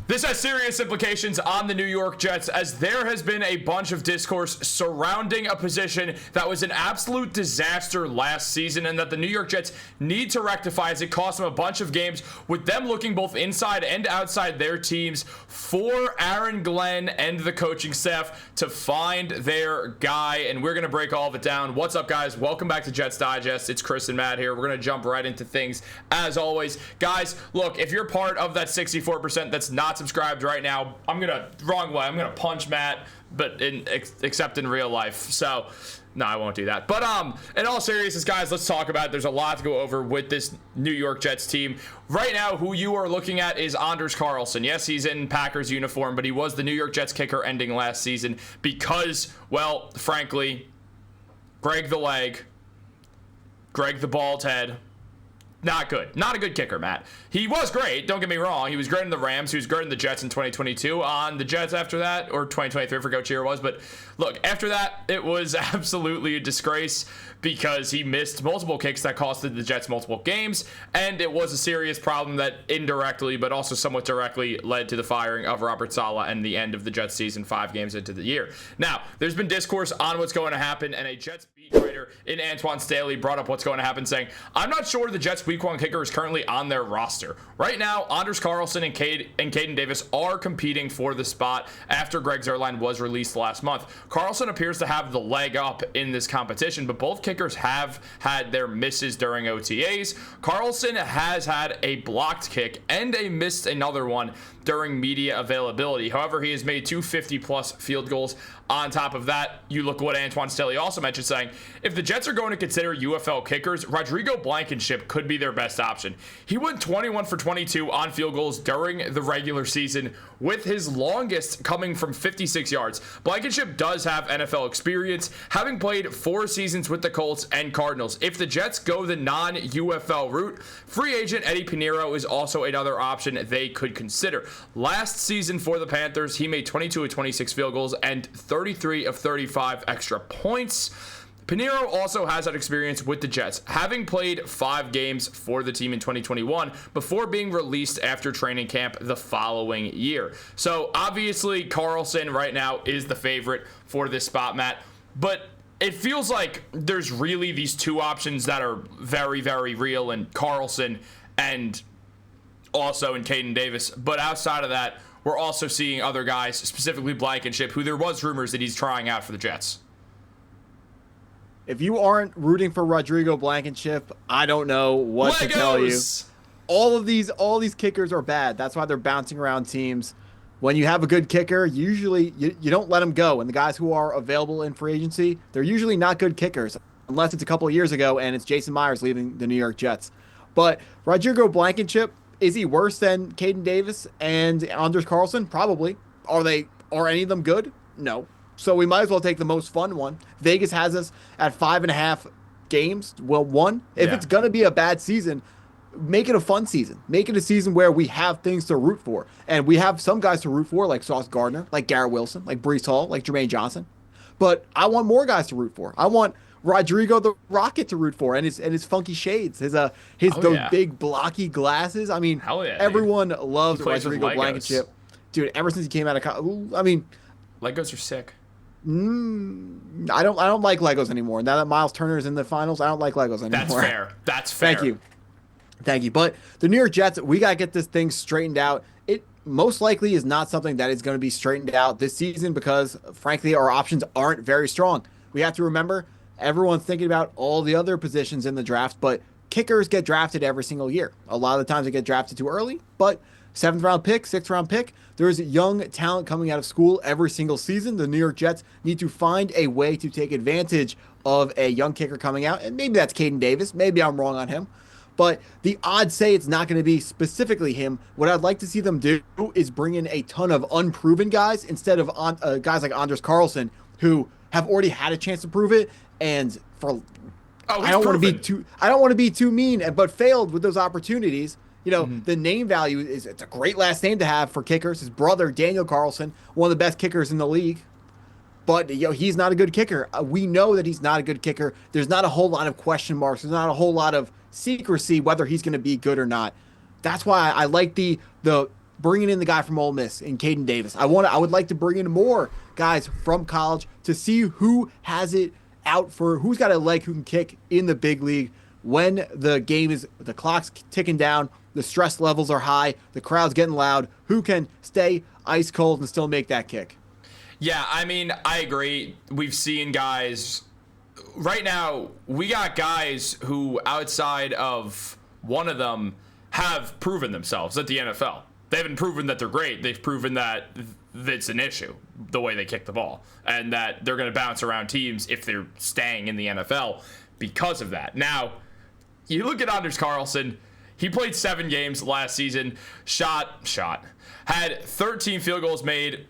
This has serious implications on the New York Jets, as there has been a bunch of discourse surrounding a position that was an absolute disaster last season and that the New York Jets need to rectify, as it cost them a bunch of games, with them looking both inside and outside their teams for Aaron Glenn and the coaching staff to find their guy. And we're going to break all of it down. What's up, guys? Welcome back to Jets Digest. It's Chris and Matt here. We're going to jump right into things as always. Guys, look, if you're part of that 64% that's not subscribed right now, I'm gonna punch Matt, but except in real life. So no, I won't do that. But in all seriousness, guys, let's talk about it. There's a lot to go over with this New York Jets team right now. Who you are looking at is Anders Carlson. Yes, he's in Packers uniform, but he was the New York Jets kicker ending last season because, well, frankly, Greg the leg, Greg the bald head. Not good. Not a good kicker, Matt. He was great. Don't get me wrong. He was great in the Rams. He was great in the Jets in 2022. On the Jets after that, or 2023, I forgot which year it was. But look, after that, it was absolutely a disgrace because he missed multiple kicks that costed the Jets multiple games. And it was a serious problem that indirectly, but also somewhat directly, led to the firing of Robert Saleh and the end of the Jets season 5 games into the year. Now, there's been discourse on what's going to happen, and a Jets beat writer in Antoine Staley brought up what's going to happen, saying, I'm not sure the Jets week 1 kicker is currently on their roster. Right now, Anders Carlson and Caden Davis are competing for the spot after Greg Zuerlein was released last month. Carlson appears to have the leg up in this competition, but both kickers have had their misses during OTAs. Carlson has had a blocked kick and missed another one during media availability. However, he has made 2 50-plus field goals. On top of that, you look what Antoine Staley also mentioned, saying, if the Jets are going to consider UFL kickers, Rodrigo Blankenship could be their best option. He went 21 for 22 on field goals during the regular season, with his longest coming from 56 yards. Blankenship does have NFL experience, having played 4 seasons with the Colts and Cardinals. If the Jets go the non-UFL route, free agent Eddie Pinheiro is also another option they could consider. Last season for the Panthers, he made 22 of 26 field goals and 33 of 35 extra points. Pinheiro also has that experience with the Jets, having played 5 games for the team in 2021 before being released after training camp the following year. So obviously Carlson right now is the favorite for this spot, Matt, but it feels like there's really these 2 options that are very, very real in Carlson and also in Caden Davis. But outside of that, we're also seeing other guys, specifically Blankenship, who there was rumors that he's trying out for the Jets. If you aren't rooting for Rodrigo Blankenship, I don't know what to tell you. All these kickers are bad. That's why they're bouncing around teams. When you have a good kicker, usually you don't let them go. And the guys who are available in free agency, they're usually not good kickers, unless it's a couple of years ago and it's Jason Myers leaving the New York Jets. But Rodrigo Blankenship, is he worse than Caden Davis and Anders Carlson? Probably. Are any of them good? No. So we might as well take the most fun one. Vegas has us at 5.5 games. Well, 1. If it's going to be a bad season, make it a fun season. Make it a season where we have things to root for. And we have some guys to root for, like Sauce Gardner, like Garrett Wilson, like Breece Hall, like Jermaine Johnson. But I want more guys to root for. I want Rodrigo the Rocket to root for, and his funky shades, those big blocky glasses. I mean, everyone loves Rodrigo Blankenship, dude. Ever since he came out of college, I mean, Legos are sick. I don't like Legos anymore. Now that Miles Turner's in the finals, I don't like Legos anymore. That's fair. Thank you. But the New York Jets, we gotta get this thing straightened out. It most likely is not something that is going to be straightened out this season because, frankly, our options aren't very strong. We have to remember, everyone's thinking about all the other positions in the draft, but kickers get drafted every single year. A lot of the times they get drafted too early, but 7th round pick, 6th round pick, there's young talent coming out of school every single season. The New York Jets need to find a way to take advantage of a young kicker coming out, and maybe that's Caden Davis. Maybe I'm wrong on him. But the odds say it's not going to be specifically him. What I'd like to see them do is bring in a ton of unproven guys instead of guys like Anders Carlson, who have already had a chance to prove it. And I don't want to be too mean, but failed with those opportunities. You know, the name value it's a great last name to have for kickers. His brother, Daniel Carlson, one of the best kickers in the league. But he's not a good kicker. We know that he's not a good kicker. There's not a whole lot of question marks. There's not a whole lot of secrecy whether he's going to be good or not. That's why I like the bringing in the guy from Ole Miss in Caden Davis. I would like to bring in more guys from college to see who has it out for, who's got a leg who can kick in the big league when the clock's ticking down, the stress levels are high, the crowd's getting loud, who can stay ice cold and still make that kick. Yeah, I mean, I agree. We've seen guys right now, we got guys who outside of one of them have proven themselves at the NFL. They haven't proven that they're great. They've proven that it's an issue, the way they kick the ball, and that they're going to bounce around teams if they're staying in the NFL because of that. Now, you look at Anders Carlson. He played 7 games last season, had 13 field goals made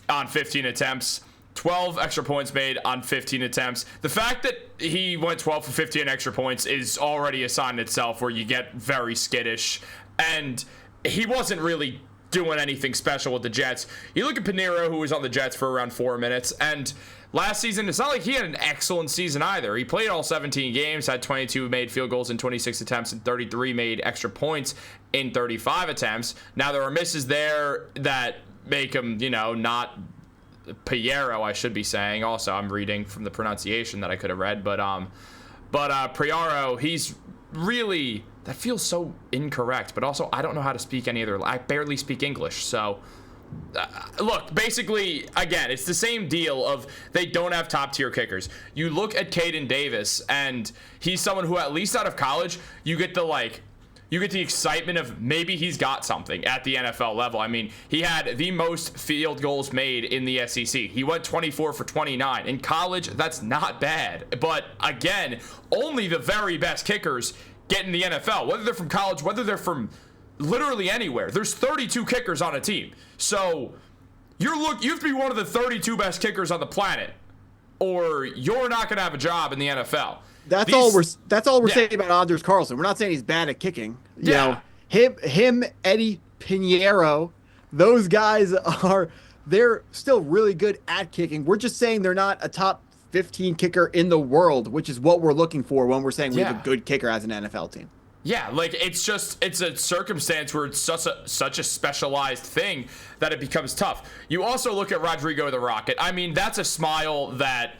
on 15 attempts, 12 extra points made on 15 attempts. The fact that he went 12 for 15 extra points is already a sign in itself where you get very skittish, and he wasn't really doing anything special with the Jets. You look at Pinheiro, who was on the Jets for around 4 minutes, and last season, it's not like he had an excellent season either. He played all 17 games, had 22 made field goals in 26 attempts, and 33 made extra points in 35 attempts. Now, there are misses there that make him, not Pinheiro, I should be saying. Also, I'm reading from the pronunciation that I could have read, but Pinheiro, he's really, that feels so incorrect, but also I don't know how to speak any other, I barely speak English, so look, basically, again, it's the same deal of they don't have top tier kickers. You look at Caden Davis, and he's someone who, at least out of college, you get the excitement of maybe he's got something at the NFL level. I mean, he had the most field goals made in the SEC. He went 24 for 29. In college, that's not bad. But again, only the very best kickers get in the NFL, whether they're from college, whether they're from literally anywhere. There's 32 kickers on a team. So you have to be one of the 32 best kickers on the planet, or you're not going to have a job in the NFL. That's all we're saying about Anders Carlson. We're not saying he's bad at kicking. You know, him, Eddie Pinheiro, those guys they're still really good at kicking. We're just saying they're not a top 15 kicker in the world, which is what we're looking for when we're saying we have a good kicker as an NFL team. Yeah, like it's a circumstance where it's such a specialized thing that it becomes tough. You also look at Rodrigo the Rocket. I mean, that's a smile that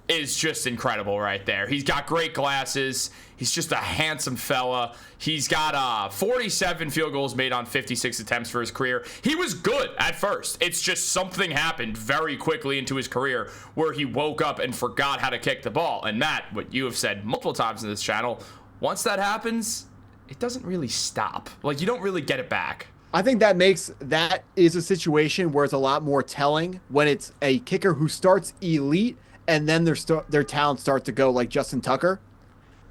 is just incredible right there. He's got great glasses. He's just a handsome fella. He's got 47 field goals made on 56 attempts for his career. He was good at first. It's just something happened very quickly into his career where he woke up and forgot how to kick the ball. And Matt, what you have said multiple times in this channel, once that happens, it doesn't really stop. Like, you don't really get it back. I think that is a situation where it's a lot more telling when it's a kicker who starts elite and then their talent starts to go, like Justin Tucker.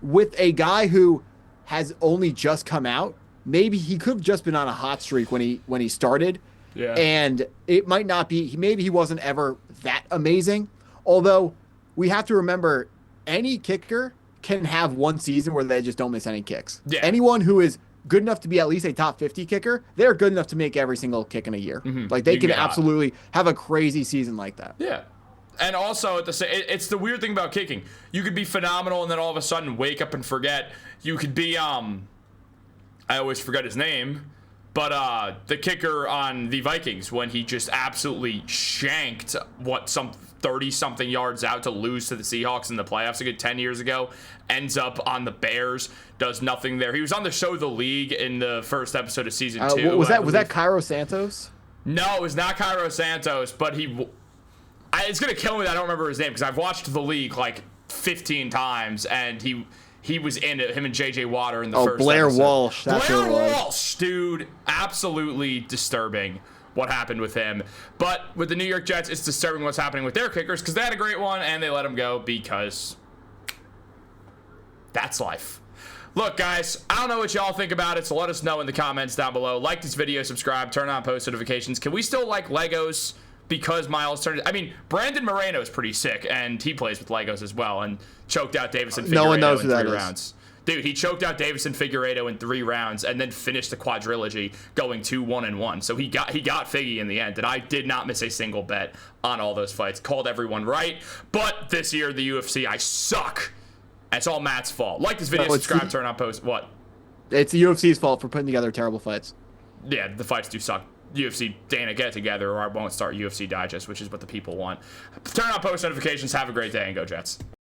With a guy who has only just come out, maybe he could have just been on a hot streak when he started. Yeah. And it might not be, maybe he wasn't ever that amazing. Although we have to remember, any kicker can have one season where they just don't miss any kicks. Yeah. Anyone who is good enough to be at least a top 50 kicker, they're good enough to make every single kick in a year. Mm-hmm. Like, they can absolutely have a crazy season like that. Yeah. And also, it's the weird thing about kicking. You could be phenomenal and then all of a sudden wake up and forget. You could be, I always forget his name, but the kicker on the Vikings when he just absolutely shanked some 30-something yards out to lose to the Seahawks in the playoffs a good 10 years ago, ends up on the Bears, does nothing there. He was on the show The League in the first episode of season 2. Was that Cairo Santos? No, it was not Cairo Santos, but it's going to kill me that I don't remember his name because I've watched The League like 15 times, and he was in it, him and J.J. Watt in the first Blair episode. Walsh. Blair Walsh, dude. Absolutely disturbing what happened with him. But with the New York Jets, it's disturbing what's happening with their kickers because they had a great one, and they let him go because that's life. Look, guys, I don't know what y'all think about it, so let us know in the comments down below. Like this video, subscribe, turn on post notifications. Can we still like Legos? Because Miles turned, Brandon Moreno is pretty sick, and he plays with Legos as well, and choked out Davison Figueiredo no one knows in who 3 that rounds. Dude, he choked out Davison Figueiredo in 3 rounds, and then finished the quadrilogy going 2-1-1. So he got Figgy in the end, and I did not miss a single bet on all those fights. Called everyone right, but this year the UFC, I suck. It's all Matt's fault. Like this video, subscribe, turn on post. What? It's the UFC's fault for putting together terrible fights. yeah, the fights do suck. UFC Dana, get together, or I won't start UFC Digest, which is what the people want. Turn on post notifications. Have a great day, and go Jets.